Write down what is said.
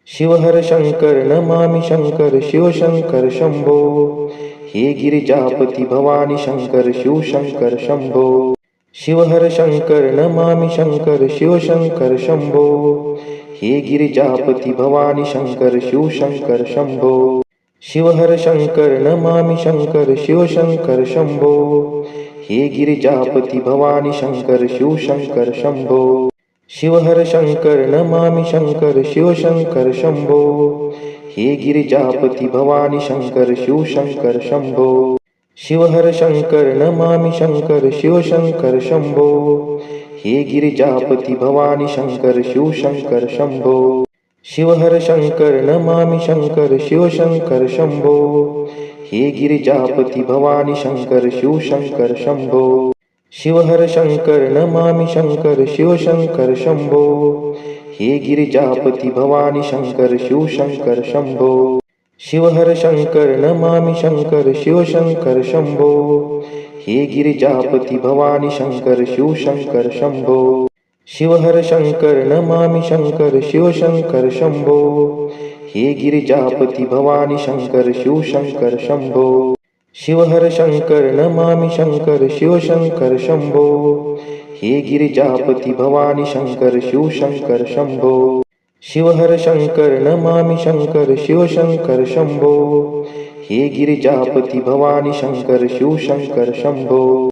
शिवहर शंकर नमामि शंकर शिवशंकर शंभो। हे गिरिजापती भवानी शंकर शिवशंकर शंभो। शिवहर शंकर नमामि शंकर शिवशंकर शंभो। हे गिरिजापती भवानी शंकर शिवशंकर शंभो। शिवहर शंकर नमामि शंकर शिवशंकर शंभो। हे गिरिजापती भवानी शंकर शिवशंकर शंभो। शिवहर शंकर नमामि शंकर शिवशंकर शंभो। हे गिरिजापती भवानी शंकर शिवशंकर शंभो। शिवहर शंकर नमामि शंकर शिवशंकर शंभो। हे गिरिजापती भवानी शंकर शिवशंकर शंभो। शिवहर शंकर नमामि शंकर शिवशंकर शंभो। हे गिरिजापती भवानी शंकर शिवशंकर शंभो। शिवहर शंकर नमामि शंकर शिवशंकर शंभो। हे गिरिजापती भवानी शंकर शिवशंकर शंभो। शिवहर शंकर नमामि शंकर शिवशंकर शंभो। हे गिरिजापती भवानी शंकर शिवशंकर शंभो। शिवहर शंकर नमामि शंकर शिवशंकर शंभो। हे गिरिजापती भवानी शंकर शिवशंकर शंभो। शिवहर शंकर नमामि शंकर शिवशंकर शंभो। हे गिरिजापती भवानी शंकर शिवशंकर शंभो। शिवहर शंकर नमामि शंकर शिवशंकर शंभो। हे गिरिजापती भवानी शंकर शिवशंकर शंभो।